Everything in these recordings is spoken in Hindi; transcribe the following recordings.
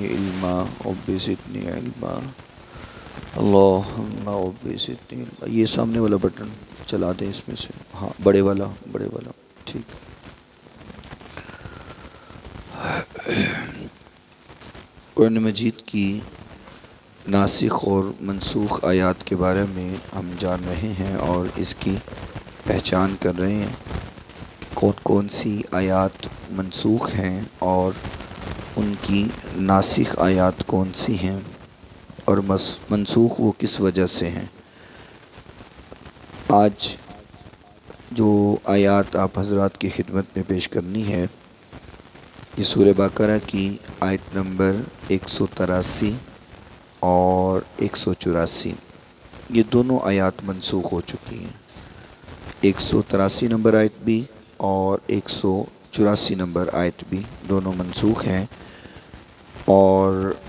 इल्मा ओबेसितनी इल्मा अल्लाहुम्मा ओबेसितनी इल्मा। ये सामने वाला बटन चला दें इसमें से, हाँ बड़े वाला ठीक। कुरान मजीद की नासिख और मनसूख आयात के बारे में हम जान रहे हैं और इसकी पहचान कर रहे हैं कौन कौन सी आयात मनसूख हैं और उनकी नासिख आयात कौन सी हैं और मनसूख वो किस वजह से हैं। आज जो आयात आप हज़रात की खिदमत में पेश करनी है ये सूरह बकरा की आयत नंबर 183 और 184। ये दोनों आयात मनसूख हो चुकी हैं। 183 नंबर आयत भी और 184 नंबर आयत भी दोनों मनसूख हैं। और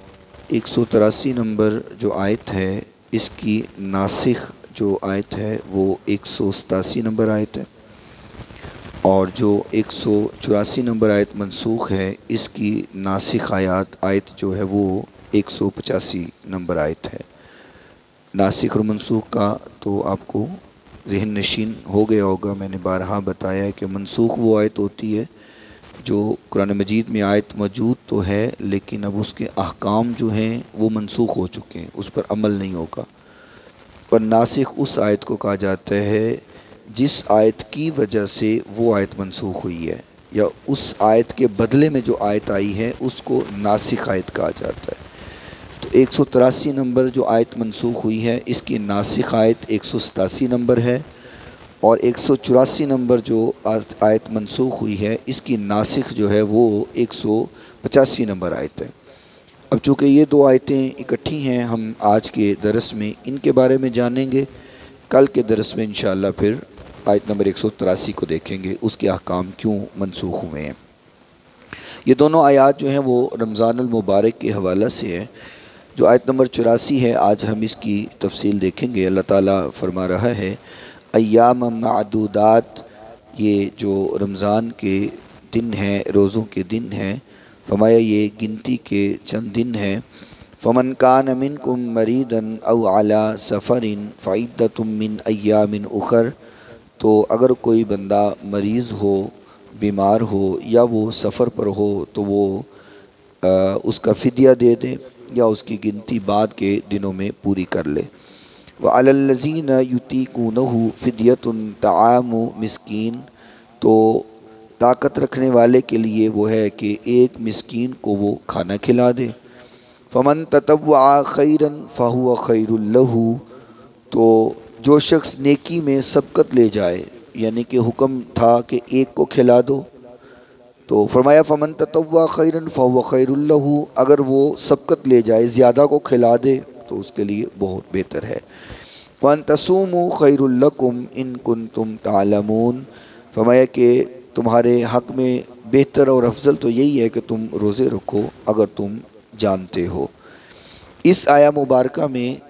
183 नंबर जो आयत है इसकी नासिख जो आयत है वो 187 नंबर आयत है और जो 184 नंबर आयत मनसूख है इसकी नासिख आयत जो है वो 185 नंबर आयत है। नासिख और मनसूख का तो आपको ज़हन नशीन हो गया होगा। मैंने बारहा बताया है कि मनसूख वो आयत होती है जो कुरान मजीद में आयत मौजूद तो है लेकिन अब उसके अहकाम जो हैं वो मनसूख हो चुके हैं, उस पर अमल नहीं होगा। और नासिख उस आयत को कहा जाता है जिस आयत की वजह से वो आयत मनसूख हुई है या उस आयत के बदले में जो आयत आई है उसको नासिख आयत कहा जाता है। तो 183 नंबर जो आयत मनसूख हुई है इसकी नासिख आयत 187 नंबर है और 184 नंबर जो आयत मनसूख हुई है इसकी नासिख जो है वो 185 नंबर आयत है। अब चूँकि ये दो आयतें इकट्ठी हैं हम आज के दरस में इनके बारे में जानेंगे। कल के दरस में इंशाअल्लाह फिर आयत नंबर 183 को देखेंगे, उसके अहकाम क्यों मनसूख हुए हैं। ये दोनों आयात जो हैं वो रमज़ानुल मुबारक के हवाला से है। जो आयत नंबर 84 है आज हम इसकी तफसील देखेंगे। अल्लाह ताला फरमा रहा है अय्याम मादूदात, ये जो रमज़ान के दिन हैं, रोज़ों के दिन हैं, फरमाया ये गिनती के चंद दिन हैं। फ़मन कान मिनकुम मरीदन औ अला सफ़रिन फ़इद्दतुम मिन अय्यामिन उखर, तो अगर कोई बंदा मरीज़ हो, बीमार हो या वो सफ़र पर हो तो वो उसका फ़िदिया दे दे या उसकी गिनती बाद के दिनों में पूरी कर ले। व अलल्लज़ीना युतीक़ूनहु फ़िदियतुन तआमु मिस्कीन, तो ताकत रखने वाले के लिए वो है कि एक मिस्कीन को वो खाना खिला दे। फ़मन ततव्वअ खैरन फ़हुव खैरुल लहू, तो जो शख्स नेकी में सबकत ले जाए यानी कि हुक्म था कि एक को खिला दो, तो फरमाया फ़मन ततव्वअ खैरन फ़हुव खैरुल लहू, अगर वो सबकत ले जाए ज़्यादा को खिला दे तो उसके लिए बहुत बेहतर है। वअन तसूमू खैरुल लकुम इन कुंतुम तालमून, फरमाया कि तुम्हारे हक़ में बेहतर और अफजल तो यही है कि तुम रोज़े रखो अगर तुम जानते हो। इस आया मुबारका में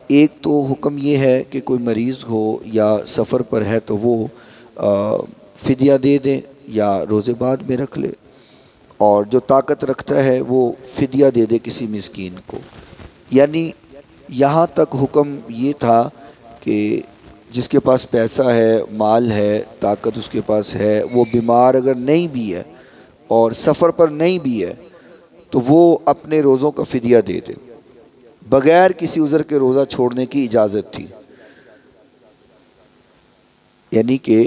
एक तो हुक्म ये है कि कोई मरीज़ हो या सफ़र पर है तो वो फ़िदिया दे दे या रोज़े बाद में रख ले, और जो ताकत रखता है वो फ़िदिया दे दे किसी मिस्कीन को। यानी यहाँ तक हुक्म ये था कि जिसके पास पैसा है, माल है, ताकत उसके पास है, वो बीमार अगर नहीं भी है और सफ़र पर नहीं भी है तो वो अपने रोज़ों का फ़िदिया दे दे, बग़ैर किसी उज़र के रोज़ा छोड़ने की इजाज़त थी। यानी कि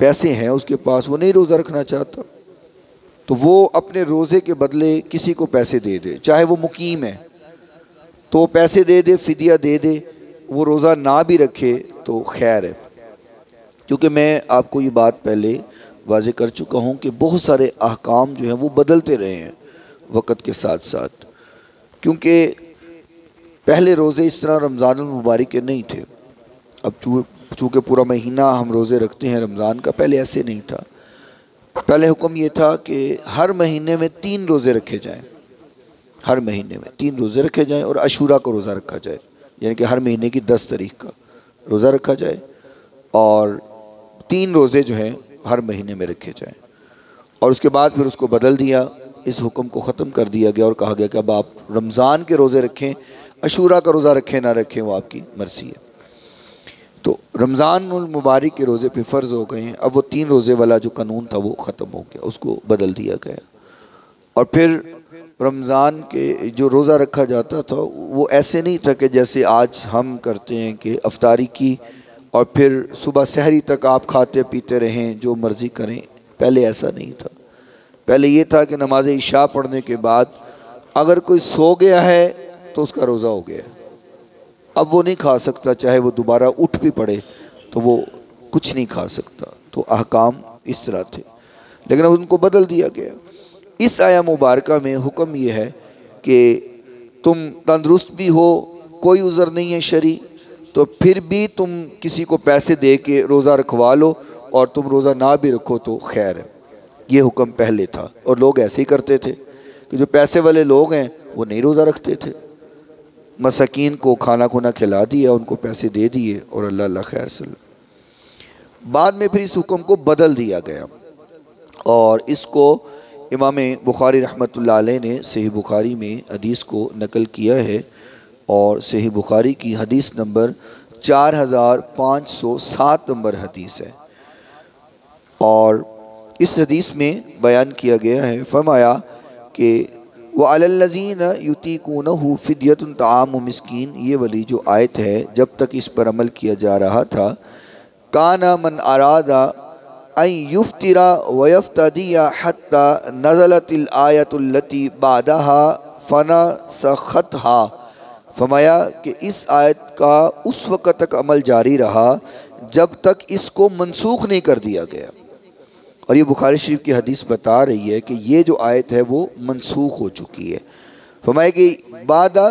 पैसे हैं उसके पास, वो नहीं रोज़ा रखना चाहता तो वो अपने रोज़े के बदले किसी को पैसे दे दे, चाहे वो मुकीम है तो पैसे दे दे, फ़िदिया दे दे, वो रोज़ा ना भी रखे तो खैर है। क्योंकि मैं आपको ये बात पहले वाज़े कर चुका हूँ कि बहुत सारे अहकाम जो हैं वो बदलते रहे हैं वक़्त के साथ साथ, क्योंकि पहले रोज़े इस तरह रमज़ानुल मुबारक के नहीं थे। अब चूँकि पूरा महीना हम रोज़े रखते हैं रमज़ान का, पहले ऐसे नहीं था। पहले हुक्म ये था कि हर महीने में 3 रोज़े रखे जाएँ, हर महीने में 3 रोज़े रखे जाएँ और अशूरा को रोज़ा रखा जाए, यानी कि हर महीने की 10 तारीख का रोज़ा रखा जाए और 3 रोज़े जो हैं हर महीने में रखे जाएँ। और उसके बाद फिर उसको बदल दिया इस हुक्म को ख़त्म कर दिया गया और कहा गया कि अब आप रमज़ान के रोज़े रखें, अशूरा का रोज़ा रखें ना रखें वो आपकी मर्ज़ी है। तो रमज़ान मुबारक के रोज़े फिर फ़र्ज़ हो गए हैं। अब वो 3 रोज़े वाला जो कानून था वो ख़त्म हो गया, उसको बदल दिया गया। और फिर रमज़ान के जो रोज़ा रखा जाता था वो ऐसे नहीं था कि जैसे आज हम करते हैं कि अफ्तारी की और फिर सुबह सहरी तक आप खाते पीते रहें, जो मर्ज़ी करें। पहले ऐसा नहीं था। पहले ये था कि नमाज इशा पढ़ने के बाद अगर कोई सो गया है तो उसका रोज़ा हो गया। अब वो नहीं खा सकता, चाहे वो दोबारा उठ भी पड़े तो वो कुछ नहीं खा सकता। तो अहकाम इस तरह थे, लेकिन अब उनको बदल दिया गया। इस आया मुबारका में हुक्म ये है कि तुम तंदुरुस्त भी हो, कोई उज़र नहीं है शरी, तो फिर भी तुम किसी को पैसे दे के रोज़ा रखवा लो और तुम रोज़ा ना भी रखो तो खैर है। ये हुक्म पहले था और लोग ऐसे ही करते थे कि जो पैसे वाले लोग हैं वो नहीं रोज़ा रखते थे। मसाकीन को खाना खुना खिला दिया, उनको पैसे दे दिए और अल्लाह अल्लाह खैर सल्लल्लाहु। बाद में फिर इस हुक्म को बदल दिया गया और इसको इमाम बुखारी रहमतुल्लाह अलैह ने सही बुखारी में हदीस को नकल किया है और सही बुखारी की हदीस नंबर 4507 नंबर हदीस है। और इस हदीस में बयान किया गया है, फरमाया कि व अलल्लज़ीन युतीकूनहु फ़िद्यतुन ताआमु मिस्कीन, ये वाली जो आयत है जब तक इस पर अमल किया जा रहा था, काना मन अरादा अन युफ्तिरा व यफ्तदिया हत्ता नज़लतिल आयतुल्लती बादहा फना सखतहा। फरमाया कि इस आयत का उस वक़्त तक अमल जारी रहा जब तक इसको मनसूख नहीं कर दिया गया। और ये बुखारी शरीफ की हदीस बता रही है कि ये जो आयत है वो मनसूख हो चुकी है। फरमाया कि बादा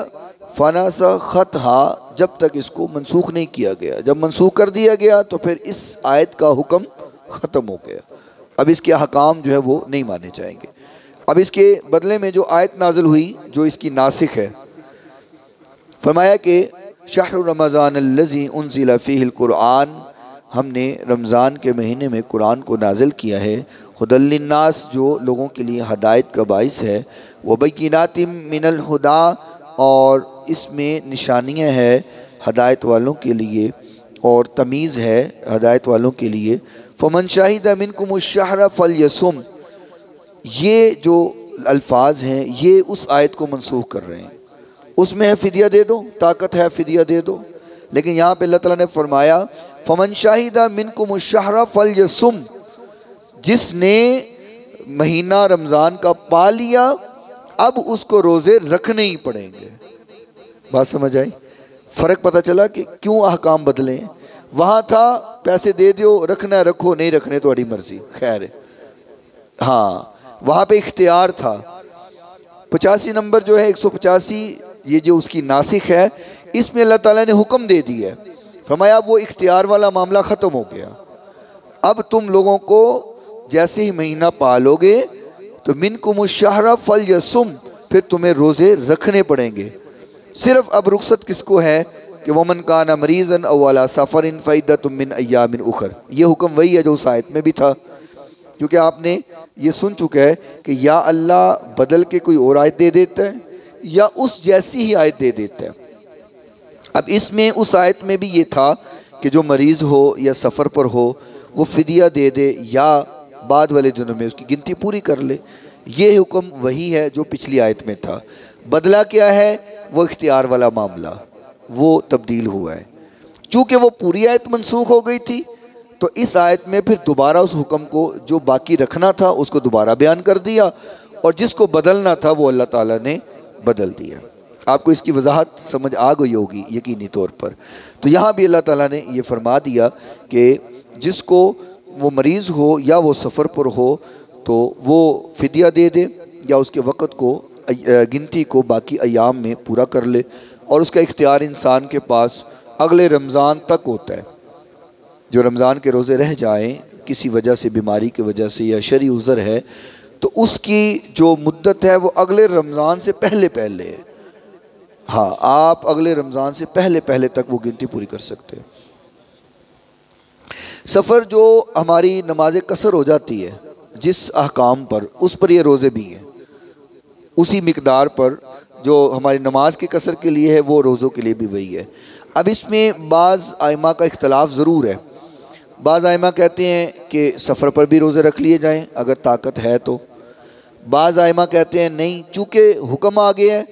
फनासा खतहा, जब तक इसको मनसूख नहीं किया गया। जब मनसूख कर दिया गया तो फिर इस आयत का हुक्म ख़त्म हो गया। अब इसके अहकाम जो है वो नहीं माने जाएंगे। अब इसके बदले में जो आयत नाजिल हुई जो इसकी नासिख है, फरमाया कि शहर रमज़ान अल्लज़ी उन्ज़िला फ़ीहिल कुरआन, हमने रमज़ान के महीने में कुरान को नाजिल किया है। हुदल लिन्नास, जो लोगों के लिए हदायत का बाइस है। व बय्यिनातिम मिनल हुदा, और इसमें निशानियाँ हैं हदायत वालों के लिए और तमीज़ है हदायत वालों के लिए। फ़मन शाहिदा मिनकुमुश शहरा फ़लयसुम, ये जो अल्फाज हैं ये उस आयत को मनसूख कर रहे हैं। उसमें है फ़िदिया दे दो, ताकत है फ़िदिया दे दो, लेकिन यहाँ पे अल्लाह ताला ने फरमाया फमन शाहिदा मिनकुमुश शहरा फ़लयसुम, जिसने महीना रमज़ान का पा लिया अब उसको रोज़े रखने ही पड़ेंगे। बात समझ आई? फ़र्क पता चला कि क्यों अहकाम बदले। वहाँ था पैसे दे दो, रखना रखो, नहीं रखने तो बड़ी मर्जी, खैर है। हाँ, वहाँ पे इख्तियार था। 85 नंबर जो है 185, ये जो उसकी नासिख है, इसमें अल्लाह ताला ने हुक्म दे दिया है। फरमाया वो इख्तियार वाला मामला ख़त्म हो गया। अब तुम लोगों को जैसे ही महीना पालोगे तो मिनकुमुश शहरा फ़लयसुम, फिर तुम्हें रोज़े रखने पड़ेंगे। सिर्फ अब रुख्सत किसको है कि वमन काना मरीज़न औ अला सफ़रिन फ़इद्दतुम मिन अय्यामिन उख़र। ये हुक्म वही है जो उस आयत में भी था, क्योंकि आपने ये सुन चुका है कि या अल्लाह बदल के कोई और आयत दे देता है या उस जैसी ही आयत दे देता है। अब इसमें उस आयत में भी ये था कि जो मरीज़ हो या सफ़र पर हो वो फ़िदिया दे दे या बाद वाले दिनों में उसकी गिनती पूरी कर ले। ये हुक्म वही है जो पिछली आयत में था। बदला क्या है? वो इख्तियार वाला मामला वो तब्दील हुआ है। चूँकि वो पूरी आयत मनसूख हो गई थी तो इस आयत में फिर दोबारा उस हुक्म को जो बाकी रखना था उसको दोबारा बयान कर दिया और जिसको बदलना था वो अल्लाह ताला ने बदल दिया। आपको इसकी वजाहत समझ आ गई होगी यकीनी तौर पर। तो यहाँ भी अल्लाह ताला ने ये फरमा दिया कि जिसको वो मरीज़ हो या वो सफ़र पर हो तो वो फ़िदिया दे दे या उसके वक़्त को गिनती को बाकी अयाम में पूरा कर ले, और उसका इख्तियार इंसान के पास अगले रमज़ान तक होता है। जो रमज़ान के रोज़े रह जाएं किसी वजह से, बीमारी की वजह से या शरई उज़र है, तो उसकी जो मुद्दत है वो अगले रमज़ान से पहले पहले है। हाँ, आप अगले रमज़ान से पहले पहले तक वो गिनती पूरी कर सकते हैं। सफ़र जो हमारी नमाज कसर हो जाती है जिस अहकाम पर, उस पर ये रोज़े भी हैं। उसी मिकदार पर जो हमारी नमाज के कसर के लिए है वो रोज़ों के लिए भी वही है। अब इसमें बाज़ आइमा का इख्तलाफ ज़रूर है। बाज़ आइमा कहते हैं कि सफ़र पर भी रोज़े रख लिए जाएं अगर ताकत है तो। बाज़ आइमा कहते हैं नहीं, चूँकि हुक्म आ गया है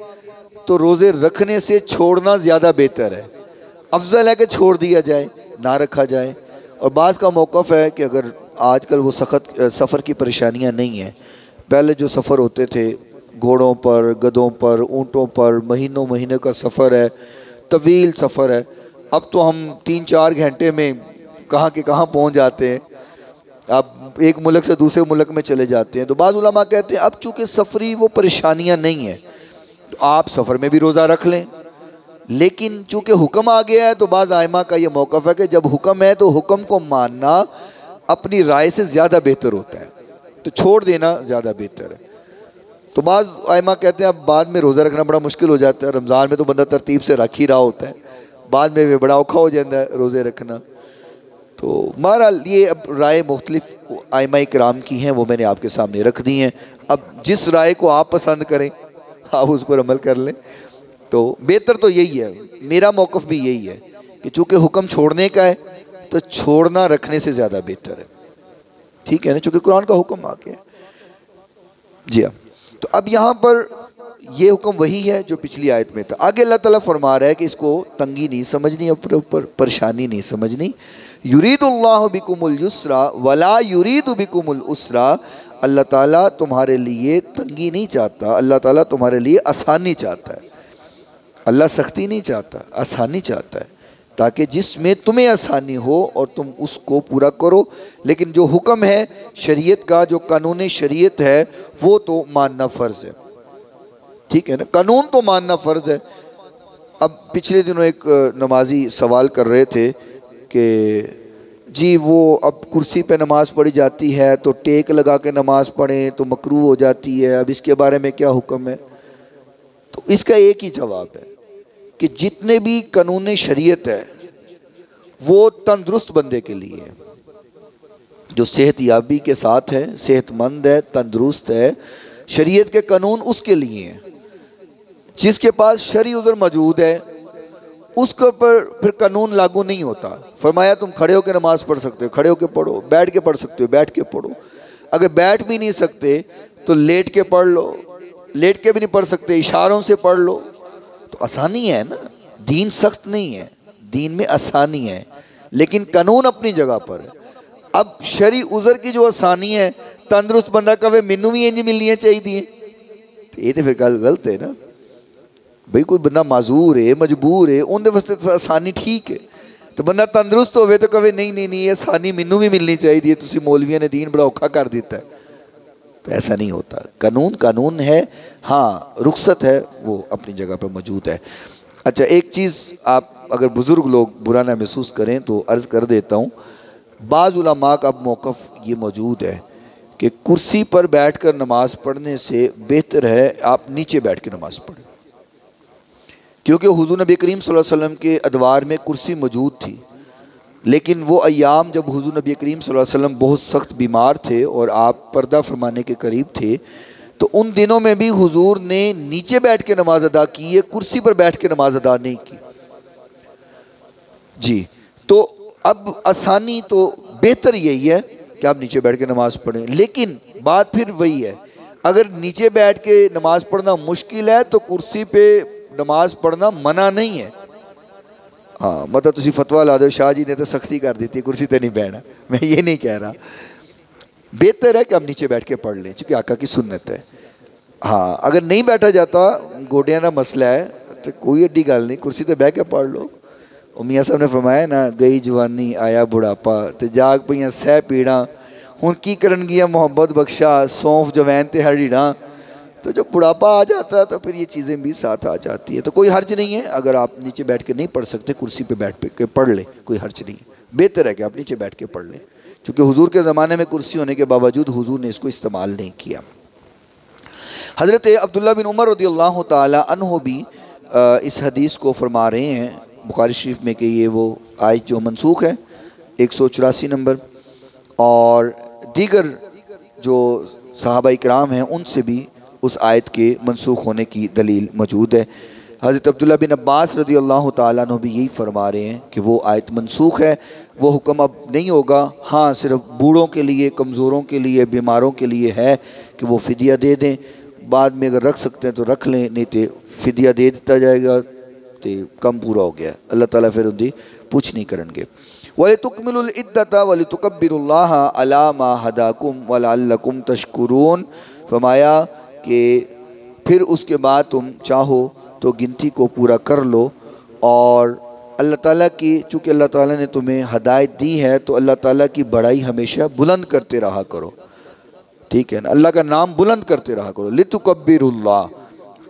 तो रोज़े रखने से छोड़ना ज़्यादा बेहतर है, अफजल है कि छोड़ दिया जाए, ना रखा जाए। और बाज़ का मौक़िफ़ है कि अगर आजकल वो सफ़र की परेशानियाँ नहीं हैं, पहले जो सफ़र होते थे घोड़ों पर, गधों पर, ऊँटों पर, महीनों महीने का सफ़र है, तवील सफ़र है। अब तो हम 3-4 घंटे में कहाँ के कहाँ पहुँच जाते हैं, अब एक मुल्क से दूसरे मुल्क में चले जाते हैं। तो बाज़ उलमा कहते हैं अब चूँकि सफ़री वो परेशानियाँ नहीं हैं तो आप सफ़र में भी रोज़ा रख लें, लेकिन चूँकि हुक्म आ गया है तो बाज़ आइमा का ये मौक़िफ़ है कि जब हुक्म है तो हुक्म को मानना अपनी राय से ज़्यादा बेहतर होता है, तो छोड़ देना ज़्यादा बेहतर है। तो बाज़ आइमा कहते हैं अब बाद में रोज़ा रखना बड़ा मुश्किल हो जाता है, रमज़ान में तो बंदा तरतीब से रख ही रहा होता है, बाद में भी बड़ा औखा हो जाता है रोज़े रखना। तो बहरहाल ये अब राय मुख्तलिफ आइमा इकराम की हैं, वो मैंने आपके सामने रख दी हैं। अब जिस राय को आप पसंद करें आप उस पर अमल कर लें। तो बेहतर तो यही है, मेरा मौक़िफ़ भी यही है कि चूँकि हुक्म छोड़ने का है तो छोड़ना रखने से ज़्यादा बेहतर है, ठीक है ना, चूँकि कुरान का हुक्म आ गया। जी हाँ, तो अब यहाँ पर ये हुक्म वही है जो पिछली आयत में था। आगे अल्लाह ताला फरमा रहा है कि इसको तंगी नहीं समझनी, अपने ऊपर परेशानी नहीं समझनी। युरीदुल्लाहु बिकुमुल युस्रा वला युरीदु बिकुमुल उसरा, अल्लाह ताला तुम्हारे लिए तंगी नहीं चाहता, अल्लाह ताला तुम्हारे लिए आसानी चाहता है। अल्लाह सख्ती नहीं चाहता, आसानी चाहता है, ताकि जिसमें तुम्हें आसानी हो और तुम उसको पूरा करो। लेकिन जो हुक्म है शरीयत का, जो कानून शरीयत है वो तो मानना फ़र्ज़ है, ठीक है ना, कानून तो मानना फ़र्ज़ है। अब पिछले दिनों एक नमाजी सवाल कर रहे थे कि जी वो अब कुर्सी पे नमाज़ पढ़ी जाती है तो टेक लगा के नमाज़ पढ़ें तो मकरूह हो जाती है, अब इसके बारे में क्या हुक्म है। तो इसका एक ही जवाब है कि जितने भी कानून शरीयत है वो तंदुरुस्त बंदे के लिए है, जो सेहत याबी के साथ है, सेहतमंद है, तंदुरुस्त है, शरीयत के कानून उसके लिए हैं। जिसके पास शरई उज़र मौजूद है उसके ऊपर फिर कानून लागू नहीं होता। फरमाया तुम खड़े होकर नमाज़ पढ़ सकते हो, खड़े होकर पढ़ो, बैठ के पढ़ सकते हो, बैठ के पढ़ो, अगर बैठ भी नहीं सकते तो लेट के पढ़ लो, लेट के भी नहीं पढ़ सकते इशारों से पढ़ लो। तो आसानी है ना, दीन सख्त नहीं है, दीन में आसानी है, लेकिन कानून अपनी जगह पर है। अब शरई उज़र की जो आसानी है, तंदुरुस्त बंदा कहे मैनू भी इंज मिलनी चाहिए, तो ये तो फिर गल गलत है ना भाई। कोई बंदा माजूर है, मजबूर है, उनके वास्ते तो आसानी ठीक है, तो बंदा तंदुरुस्त होवे तो कहे नहीं नहीं नहीं ये आसानी मैनू भी मिलनी चाहिए, तुसी मौलवियों ने दीन बड़ा औखा कर दिता है। तो ऐसा नहीं होता, कानून कानून है, हाँ रुखसत है वो अपनी जगह पर मौजूद है। अच्छा एक चीज़ आप अगर बुज़ुर्ग लोग बुरा ना महसूस करें तो अर्ज़ कर देता हूँ, बाज़ उलमा का अब मौक़िफ़ ये मौजूद है कि कुर्सी पर बैठ कर नमाज़ पढ़ने से बेहतर है आप नीचे बैठ के नमाज़ पढ़ें, क्योंकि हुज़ूर नबी करीम सल्लल्लाहु अलैहि वसल्लम के अदवार में कुर्सी मौजूद थी, लेकिन वो अय्याम जब हुज़ूर नबी करीम सल्लल्लाहु अलैहि वसल्लम बहुत सख्त बीमार थे और आप पर्दा फरमाने के करीब थे, तो उन दिनों में भी हुज़ूर ने नीचे बैठ के नमाज अदा की है, कुर्सी पर बैठ के नमाज अदा नहीं की जी। तो अब आसानी तो बेहतर यही है कि आप नीचे बैठ के नमाज़ पढ़ें, लेकिन बात फिर वही है, अगर नीचे बैठ के नमाज़ पढ़ना मुश्किल है तो कुर्सी पे नमाज पढ़ना मना नहीं है। हाँ मतलब तुसी फतवा ला दो शाह जी ने तो सख्ती कर दी थी कुर्सी पे नहीं बैठना, मैं ये नहीं कह रहा, बेहतर है कि हम नीचे बैठ के पढ़ लें क्योंकि आका की सुन्नत है। हाँ अगर नहीं बैठा जाता, गोडियां का मसला है, तो कोई एडी गल नहीं, कुर्सी पर बह के पढ़ लो। मियाँ साहब ने फरमाया ना, गई जवानी आया बुढ़ापा तो जाग पईयां सह पीड़ा, हुण की करनगियां मोहब्बत बख्शा सौंफ जवैन ते हरीड़ा। तो जब बुढ़ापा आ जाता है तो फिर ये चीज़ें भी साथ आ जाती है। तो कोई हर्ज नहीं है, अगर आप नीचे बैठ के नहीं पढ़ सकते कुर्सी पे बैठ के पढ़ ले, कोई हर्ज नहीं, बेहतर है कि आप नीचे बैठ के पढ़ लें, क्योंकि हुजूर के ज़माने में कुर्सी होने के बावजूद हुजूर ने इसको इस्तेमाल नहीं किया। हज़रत अब्दुल्ला बिन उमर रज़ियल्लाहु ताला अन्हु भी इस हदीस को फरमा रहे हैं बुखारी शरीफ में कि ये वो आयत जो मनसूख है 184 नंबर, और दीगर जो सहाबा इकराम हैं उनसे भी उस आयत के मनसूख होने की दलील मौजूद है। हज़रत अब्दुल्ला बिन अब्बास रज़ी अल्लाह ताला अन्हु भी यही फरमा रहे हैं कि वो आयत मनसूख है, वो हुक्म अब नहीं होगा। हाँ, सिर्फ बूढ़ों के लिए, कमज़ोरों के लिए, बीमारों के लिए है कि वो फ़िदिया दे दें। बाद में अगर रख सकते हैं तो रख लें, नहीं तो फ़िदिया दे दिया जाएगा तो कम पूरा हो गया। अल्लाह ताला फिर उनकी पूछ नहीं करेंगे। वलितुकमिलुल इद्दता वलितुकब्बिरुल्लाह अला मा हदाकुम वलअल्लकुम तशकुरून। फरमाया कि फिर उसके बाद तुम चाहो तो गिनती को पूरा कर लो और अल्लाह ताला की, चूँकि अल्लाह ताला ने तुम्हें हदायत दी है तो अल्लाह ताला की बड़ाई हमेशा बुलंद करते रहा करो। ठीक है ना, अल्लाह का नाम बुलंद करते रहा करो। लितुकब्बिरुल्लाह,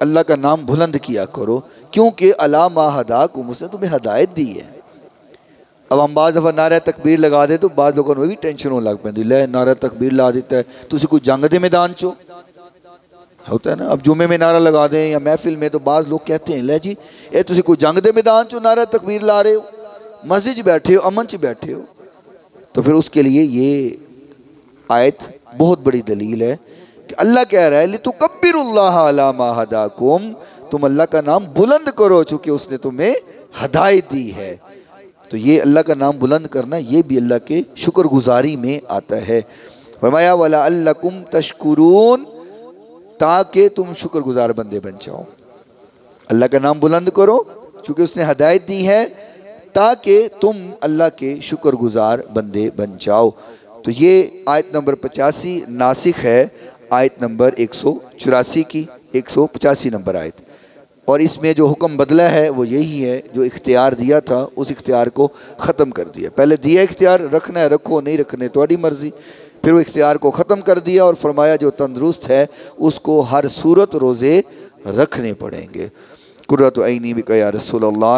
अल्लाह का नाम बुलंद किया करो, क्योंकि अला मा हदाकुम, उसने तुम्हें हदायत दी है। अब हम बाज़ दफ़ा नारा तकबीर लगा दे तो बाज़ लोगों को भी टेंशन होने लग पैंदी, ले नारा तकबीर ला देता है, तुसी कोई जंग दे मैदान चो होता है ना। अब जुमे में नारा लगा दें या महफिल में तो बाज़ लोग कहते हैं, ले जी ये तुसी कोई जंग दे मैदान चो नारा तकबीर ला रहे हो, मस्जिद बैठे हो, अमन च बैठे हो। तो फिर उसके लिए ये आयत बहुत बड़ी दलील है कि अल्लाह कह रहा है लितुकब्बिरुल्लाह अला मा हदाकुम, तुम अल्लाह का नाम बुलंद करो चूँकि उसने तुम्हें हदायत दी है। तो ये अल्लाह का नाम बुलंद करना ये भी अल्लाह के शुक्रगुजारी में आता है। फरमाया वलअल्लकुम तशकुरून, ताकि तुम शुक्रगुजार बंदे बन जाओ। अल्लाह का नाम बुलंद करो क्योंकि उसने हदायत दी है, ताकि तुम अल्लाह के शुक्रगुजार बंदे बन जाओ। तो ये आयत नंबर 85 नासिख है आयत नंबर 184 की, 185 नंबर आयत। और इसमें जो हुक्म बदला है वो यही है, जो इख्तियार दिया था उस इख्तियार को ख़त्म कर दिया। पहले दिया इख्तियार, रखना है रखो, नहीं रखने तुम्हारी मर्ज़ी, फिर वो इख्तियार को ख़त्म कर दिया और फरमाया जो तंदुरुस्त है उसको हर सूरत रोज़े रखने पड़ेंगे। कुर्रतु ऐनी बिका या रसूलल्लाह।